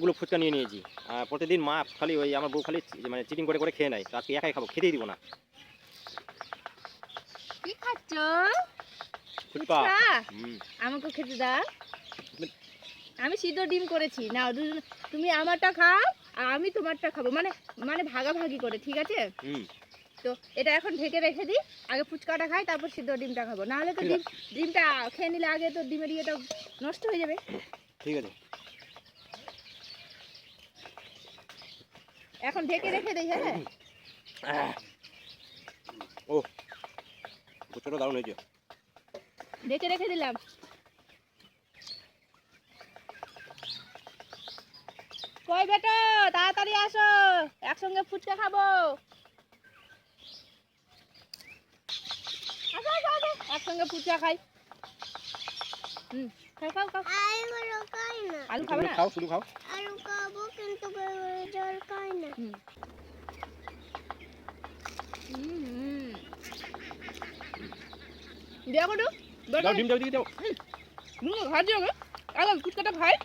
গুলো ফুচকা নিয়ে নিয়েছি। প্রতিদিন মা খালি ওই আমার বউ খালি মানে চিটিং করে করে খেয়ে নেয়, তো আজকে একাই খাবো, খেতেই দিব না। কি খাচ্ছ? ফুচকা। আমাকে খেতে দাও। আমি সিদ্ধ ডিম করেছি, না তুমি আমারটা খাও আর আমি তোমারটা খাবো, মানে মানে ভাগাভাগি করে, ঠিক আছে? তো এটা এখন ঢেকে রেখে দিই, আগে ফুচকাটা খাই তারপর সিদ্ধ ডিমটা খাবো, না হলে তো ডিমটা খেয়ে নিলে আগে তো ডিমের ইয়েটা নষ্ট হয়ে যাবে। ঠিক আছে, এখন ঢেকে রেখে দিই। হ্যাঁ, ও ফুচকাটা দারুণ হয়েছে। ঢেকে রেখে দিলাম। কই বেটা, তাড়াতাড়ি আসো, একসঙ্গে ফুচকা খাবো। আসো আসো আসো, একসঙ্গে ফুচকা খাই। খাও খাও খাও। আলু খাবে না? খাও, শুধু খাও। আলু খাবো কিন্তু জল খাই না। দেখো তো দাও, ডিম দাও, দিকে দাও। ভাজি হবে, আগে ফুচকাটা খাই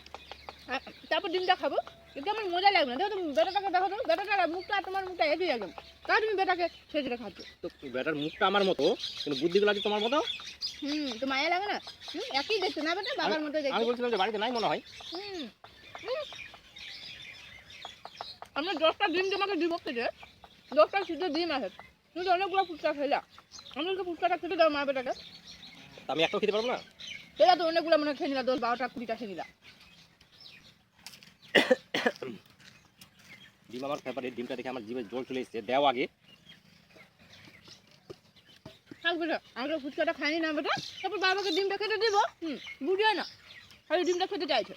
তারপর ডিমটা খাবো, কিন্তু আমার মজা লাগবে না। দেখো তুমি বেটাটাকে, দেখো তো বেটাটার মুখটা তোমার মুখটা একই একদম, তাই তুমি বেটাকে ছেড়ে খাচ্ছ। তো বেটার মুখটা আমার মতো, কিন্তু বুদ্ধিগুলো আছে তোমার মতো। তো মায়া লাগে না? একই দেখতে না বেটা, বাবার মতো দেখতে। আমি বলছিলাম যে বাড়িতে নাই মনে হয়। আমরা 10টা ডিম তোমাকে দিব খেতে, 10টা সিদ্ধ ডিম আছে, তুমি তো অনেকগুলো ফুচকা খেলা, আমাদেরকে ফুচকাটা খেতে দাও মা বেটাকে। আমি একটাও খেতে পারবো না? সেটা তো অনেকগুলো মনে খেয়ে নিলা, 10, 12টা 20টা খেয়ে নিলা। ডিম আমার ফেভারিট, ডিমটা দেখে আমার জিভে জল চলে এসেছে, দেও আগে। থাক বেটা, আমরা ফুচকাটা খাইনি না বেটা, তারপর বাবাকে ডিমটা খেতে দিব। বুঝিয়ে না, খালি ডিমটা খেতে চাইছে।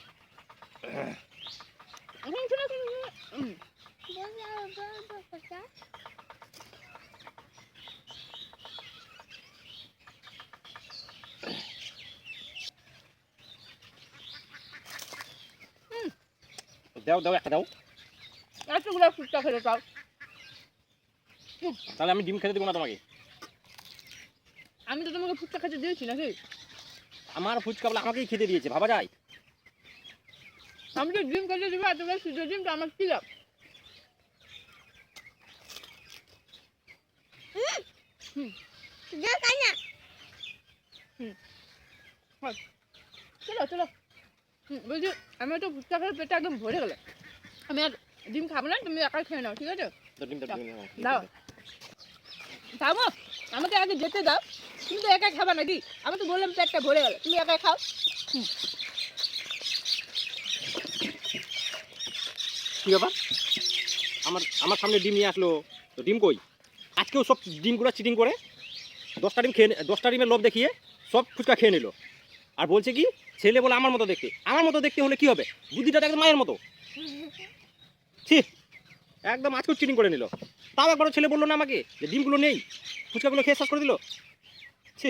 দাও দাও, একটা দাও। এতগুলো ফুচকা খেতে চাও? তাহলে আমি ডিম খেতে দেবো না তোমাকে। আমি তো তোমাকে ফুচকা খেতে দিয়েছি নাকি? আমার ফুচকা বলে আমাকেই খেতে দিয়েছে, ভাবা যায়? আমি তো ডিম খেতে দিব, এতগুলো সিদ্ধ ডিমটা আমার কি লাভ? চলো চলো, বলছি আমি তো ফুচকা খেয়ে পেটটা একদম ভরে গেল, আমি আর ডিম খাবো না, তুমি একাই খেয়ে নাও, ঠিক আছে? দাও খাবো, আমাকে আগে যেতে দাও, তুমি তো একাই খাবা নাকি? আমি তো বললাম পেটটা ভরে গেল, তুমি একাই খাও। কি ব্যাপার, আমার আমার সামনে ডিম নিয়ে আসলো, তো ডিম কই? আজকেও সব ডিমগুলো চিটিং করে 10টা ডিম খেয়ে, 10টা ডিমের লোভ দেখিয়ে সব ফুচকা খেয়ে নিল। আর বলছে কি ছেলে বলে আমার মতো দেখতে। আমার মতো দেখতে হলে কি হবে? বুদ্ধিটা একদম মায়ের মতো। ছি, একদম আজকেও চিটিং করে নিল। তাও একবারও ছেলে বললো না আমাকে যে ডিমগুলো নেই, ফুচকাগুলো খেয়ে শেষ করে দিল। ছি।